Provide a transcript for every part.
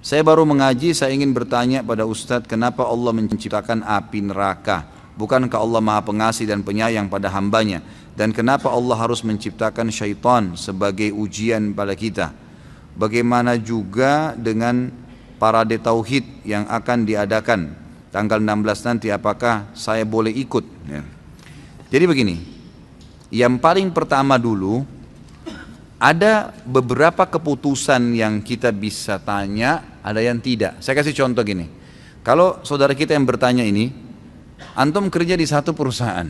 Saya baru mengaji, saya ingin bertanya pada Ustadz, kenapa Allah menciptakan api neraka? Bukankah Allah Maha Pengasih dan Penyayang pada hambanya? Dan kenapa Allah harus menciptakan syaitan sebagai ujian pada kita? Bagaimana juga dengan parade tauhid yang akan diadakan tanggal 16 nanti, apakah saya boleh ikut? Ya. Jadi begini, yang paling pertama dulu, ada beberapa keputusan yang kita bisa tanya, ada yang tidak. Saya kasih contoh gini, kalau saudara kita yang bertanya ini, antum kerja di satu perusahaan,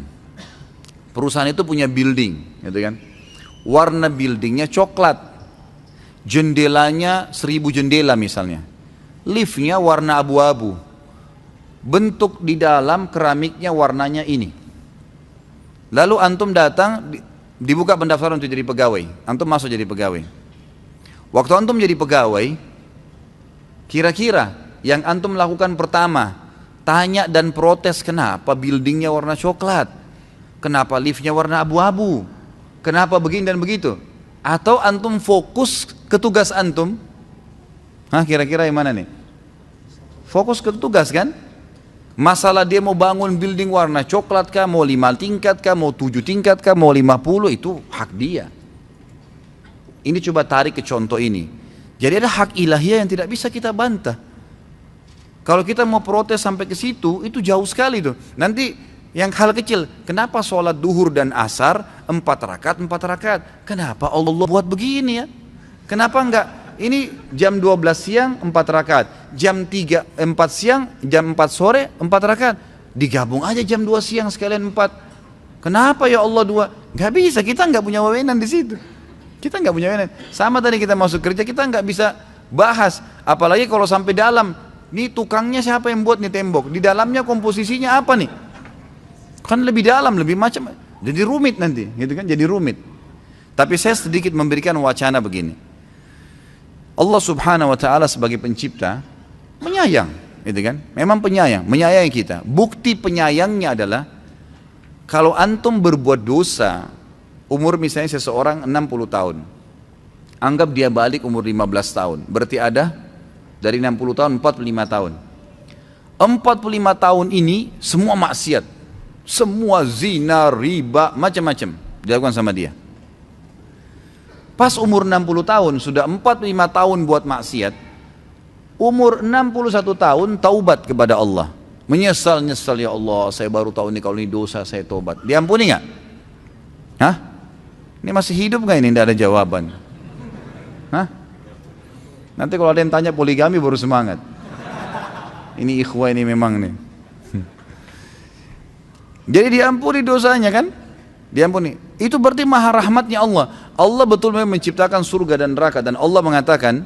perusahaan itu punya building, gitu kan? Warna buildingnya coklat, jendelanya 1000 jendela misalnya, liftnya warna abu-abu, bentuk di dalam keramiknya warnanya ini. Lalu antum datang, dibuka pendaftaran untuk jadi pegawai, antum masuk jadi pegawai. Waktu antum jadi pegawai, kira-kira yang antum lakukan pertama, tanya dan protes kenapa buildingnya warna coklat, kenapa liftnya warna abu-abu, kenapa begini dan begitu? Atau antum fokus ke tugas antum? Hah, kira-kira yang mana nih? Fokus ke tugas kan? Masalah dia mau bangun building warna coklat kah, mau 5 tingkat kah, mau 7 tingkat kah, mau 50, itu hak dia. Ini coba tarik ke contoh ini. Jadi ada hak ilahiyah yang tidak bisa kita bantah. Kalau kita mau protes sampai ke situ, itu jauh sekali tuh. Nanti yang hal kecil, kenapa sholat duhur dan asar 4 rakaat 4 rakaat? Kenapa Allah buat begini ya? Kenapa enggak? Ini jam 12 siang 4 rakaat, jam 4 siang, jam 4 sore 4 rakaat. Digabung aja jam 2 siang sekalian 4. Kenapa ya Allah 2? Gak bisa, kita gak punya wewenang di situ. Kita gak punya wewenang. Sama tadi kita masuk kerja, kita gak bisa bahas. Apalagi kalau sampai dalam, nih tukangnya siapa yang buat nih tembok? Di dalamnya komposisinya apa nih? Kan lebih dalam, lebih macam. Jadi rumit nanti, gitu kan? Jadi rumit. Tapi saya sedikit memberikan wacana begini. Allah subhanahu wa ta'ala sebagai pencipta menyayang, gitu kan? Memang penyayang, menyayangi kita. Bukti penyayangnya adalah kalau antum berbuat dosa, umur misalnya seseorang 60 tahun, anggap dia balik umur 15 tahun, berarti ada dari 60 tahun 45 tahun. 45 tahun ini semua maksiat, semua zina, riba, macam-macam dilakukan sama dia. Pas umur 60 tahun, sudah 45 tahun buat maksiat, umur 61 tahun taubat kepada Allah. Menyesal-nyesal, ya Allah, saya baru tahu ini kalau ini dosa, saya taubat. Diampuni nggak? Hah? Ini masih hidup nggak ini? Tidak ada jawaban. Hah? Nanti kalau ada yang tanya poligami baru semangat. Ini ikhwah ini memang nih. Jadi diampuni dosanya kan? Diampuni. Itu berarti maha rahmatnya Allah. Allah betul-betul menciptakan surga dan neraka, dan Allah mengatakan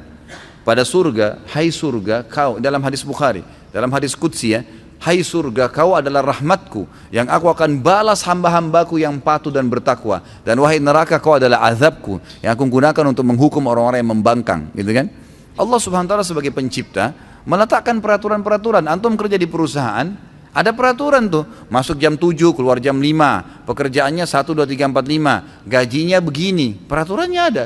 pada surga, hai surga kau, dalam hadis Bukhari, dalam hadis Qudsi ya, hai surga kau adalah rahmatku yang aku akan balas hamba-hambaku yang patuh dan bertakwa, dan wahai neraka kau adalah azabku yang aku gunakan untuk menghukum orang-orang yang membangkang, gitu kan? Allah subhanahu wa ta'ala sebagai pencipta meletakkan peraturan-peraturan. Antum kerja di perusahaan, ada peraturan tuh, masuk jam 7, keluar jam 5, pekerjaannya 1, 2, 3, 4, 5, gajinya begini, peraturannya ada.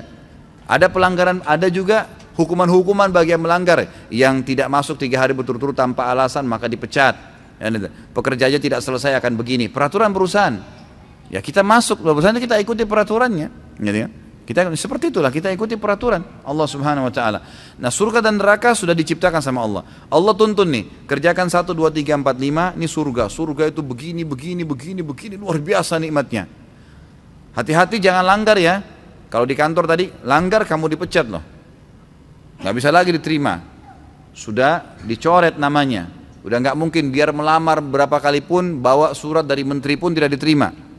Ada pelanggaran, ada juga hukuman-hukuman bagi yang melanggar, yang tidak masuk 3 hari berturut-turut tanpa alasan maka dipecat. Pekerjaannya tidak selesai akan begini, peraturan perusahaan. Ya kita masuk, perusahaan kita ikuti peraturannya. Gitu ya. Kita seperti itulah, kita ikuti peraturan Allah subhanahu wa ta'ala. Nah surga dan neraka sudah diciptakan sama Allah. Allah tuntun nih, kerjakan 1, 2, 3, 4, 5, ini surga. Surga itu begini, begini, begini, begini, luar biasa nikmatnya. Hati-hati jangan langgar ya. Kalau di kantor tadi, langgar kamu dipecat loh. Gak bisa lagi diterima. Sudah dicoret namanya. Udah gak mungkin, biar melamar berapa kali pun, bawa surat dari menteri pun tidak diterima.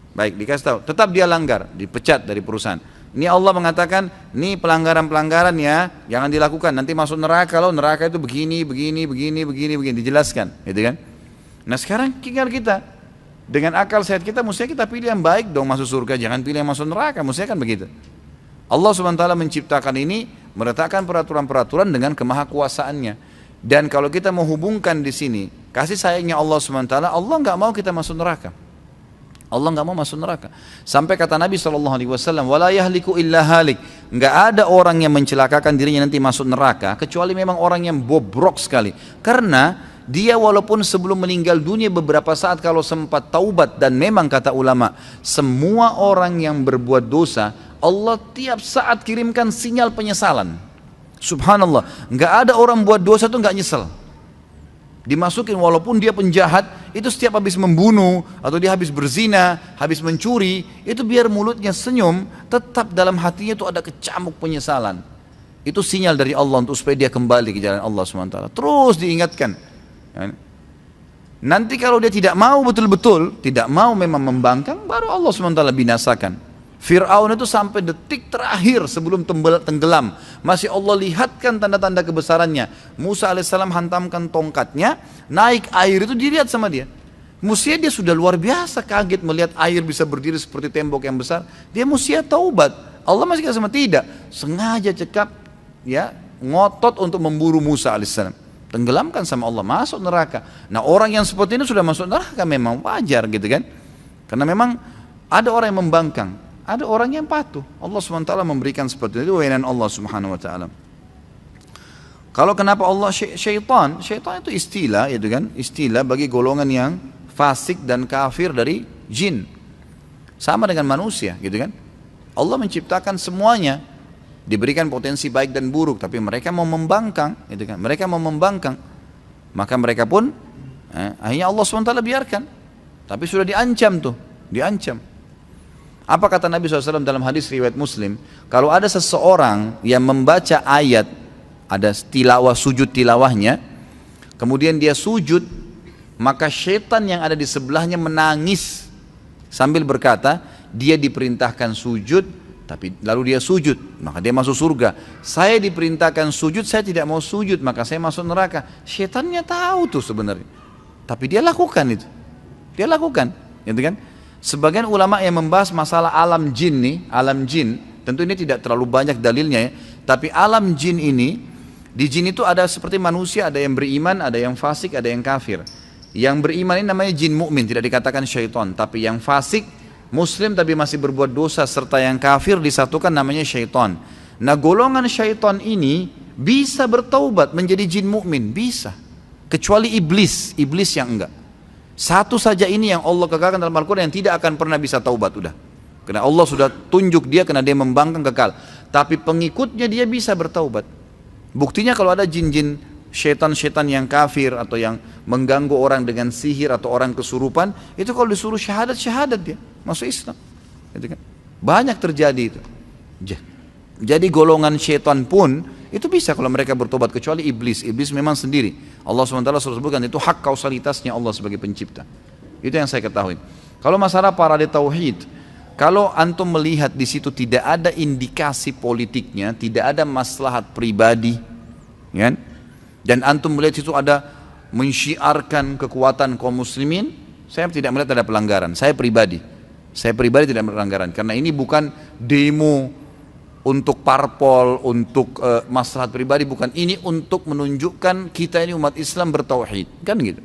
Baik, dikasih tahu, tetap dia langgar, dipecat dari perusahaan. Ini Allah mengatakan, ini pelanggaran-pelanggaran ya, jangan dilakukan, nanti masuk neraka loh, neraka itu begini, begini, begini, begini, begini, dijelaskan, gitu kan? Nah sekarang tinggal kita, dengan akal sehat kita, mestinya kita pilih yang baik dong masuk surga, jangan pilih yang masuk neraka, mestinya kan begitu. Allah SWT menciptakan ini, meletakkan peraturan-peraturan dengan kemahakuasaannya. Dan kalau kita menghubungkan di sini, kasih sayangnya Allah SWT, Allah nggak mau kita masuk neraka. Allah nggak mau masuk neraka. Sampai kata Nabi SAW, wala yahliku illa halik. Nggak ada orang yang mencelakakan dirinya nanti masuk neraka kecuali memang orang yang bobrok sekali. Karena dia walaupun sebelum meninggal dunia beberapa saat kalau sempat taubat, dan memang kata ulama, semua orang yang berbuat dosa Allah tiap saat kirimkan sinyal penyesalan. Subhanallah, nggak ada orang buat dosa tuh nggak nyesel. Dimasukin walaupun dia penjahat, itu setiap habis membunuh atau dia habis berzina, habis mencuri, itu biar mulutnya senyum, tetap dalam hatinya itu ada kecamuk penyesalan. Itu sinyal dari Allah untuk supaya dia kembali ke jalan Allah SWT. Terus diingatkan. Nanti kalau dia tidak mau betul-betul, tidak mau memang membangkang, baru Allah SWT binasakan. Fir'aun itu sampai detik terakhir sebelum tenggelam masih Allah lihatkan tanda-tanda kebesarannya. Musa alaihissalam hantamkan tongkatnya, naik air itu dilihat sama dia. Mestinya dia sudah luar biasa kaget melihat air bisa berdiri seperti tembok yang besar. Dia mestinya taubat. Allah masih kata sama tidak, sengaja cekap ya, ngotot untuk memburu Musa alaihissalam. Tenggelamkan sama Allah, masuk neraka. Nah orang yang seperti ini sudah masuk neraka memang wajar gitu kan. Karena memang ada orang yang membangkang, ada orang yang patuh. Allah SWT memberikan seperti itu, wewenang Allah Subhanahu Wa Taala. Kalau kenapa Allah syaitan itu istilah, itu kan, istilah bagi golongan yang fasik dan kafir dari jin. Sama dengan manusia, gitu kan. Allah menciptakan semuanya, diberikan potensi baik dan buruk, tapi mereka mau membangkang, gitu kan. Mereka mau membangkang, maka mereka pun akhirnya Allah SWT biarkan. Tapi sudah diancam tuh, diancam. Apa kata Nabi SAW dalam hadis riwayat Muslim? Kalau ada seseorang yang membaca ayat, ada tilawah, sujud tilawahnya, kemudian dia sujud, maka syaitan yang ada di sebelahnya menangis sambil berkata, dia diperintahkan sujud, tapi lalu dia sujud, maka dia masuk surga. Saya diperintahkan sujud, saya tidak mau sujud, maka saya masuk neraka. Syaitannya tahu tuh sebenarnya, tapi dia lakukan itu. Dia lakukan, gitu kan? Sebagian ulama yang membahas masalah alam jin nih, alam jin, tentu ini tidak terlalu banyak dalilnya ya, tapi alam jin ini, di jin itu ada seperti manusia, ada yang beriman, ada yang fasik, ada yang kafir. Yang beriman ini namanya jin mukmin, tidak dikatakan syaitan, tapi yang fasik, muslim tapi masih berbuat dosa, serta yang kafir disatukan namanya syaitan. Nah golongan syaitan ini bisa bertaubat menjadi jin mukmin, bisa. Kecuali iblis yang enggak. Satu saja ini yang Allah kekalkan dalam Al-Quran yang tidak akan pernah bisa taubat udah. Karena Allah sudah tunjuk dia karena dia membangkang kekal. Tapi pengikutnya dia bisa bertaubat. Buktinya kalau ada jin-jin syaitan-syaitan yang kafir atau yang mengganggu orang dengan sihir atau orang kesurupan, itu kalau disuruh syahadat dia masuk Islam. Gitu kan? Banyak terjadi itu. Jadi golongan syaitan pun itu bisa kalau mereka bertobat, kecuali iblis. Iblis memang sendiri. Allah SWT sudah sebutkan itu hak kausalitasnya Allah sebagai pencipta. Itu yang saya ketahui. Kalau masalah parade tauhid, kalau antum melihat di situ tidak ada indikasi politiknya, tidak ada maslahat pribadi, kan? Dan antum melihat situ ada mensyiarkan kekuatan kaum muslimin, saya tidak melihat ada pelanggaran. Saya pribadi tidak pelanggaran, karena ini bukan demo untuk parpol, untuk maslahat pribadi, bukan. Ini untuk menunjukkan kita ini umat Islam bertauhid, kan gitu.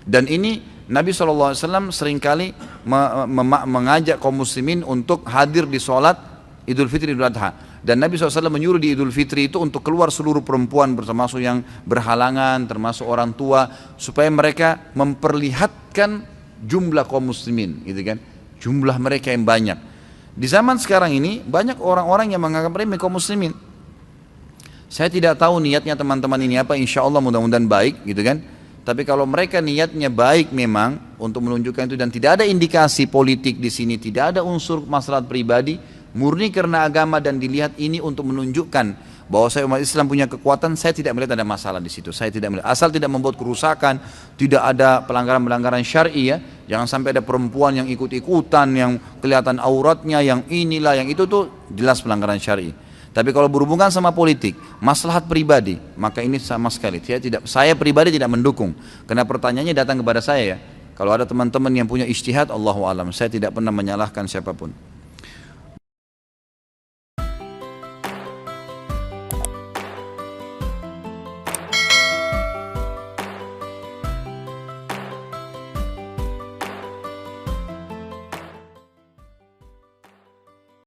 Dan ini Nabi SAW seringkali mengajak kaum muslimin untuk hadir di sholat Idul Fitri, Idul Adha. Dan Nabi SAW menyuruh di Idul Fitri itu untuk keluar seluruh perempuan, termasuk yang berhalangan, termasuk orang tua, supaya mereka memperlihatkan jumlah kaum muslimin, gitu kan, jumlah mereka yang banyak. Di zaman sekarang ini banyak orang-orang yang menganggap remeh kaum muslimin. Saya tidak tahu niatnya teman-teman ini apa, insya Allah mudah-mudahan baik, gitu kan. Tapi kalau mereka niatnya baik memang untuk menunjukkan itu dan tidak ada indikasi politik di sini, tidak ada unsur maslahat pribadi, murni karena agama dan dilihat ini untuk menunjukkan bahwa saya umat Islam punya kekuatan, saya tidak melihat ada masalah di situ. Saya tidak melihat, asal tidak membuat kerusakan, tidak ada pelanggaran-pelanggaran syar'i ya. Jangan sampai ada perempuan yang ikut-ikutan, yang kelihatan auratnya, yang inilah, yang itu tuh jelas pelanggaran syar'i. Tapi kalau berhubungan sama politik, maslahat pribadi, maka ini sama sekali saya pribadi tidak mendukung. Karena pertanyaannya datang kepada saya ya. Kalau ada teman-teman yang punya ijtihad, Allahu a'lam, saya tidak pernah menyalahkan siapapun.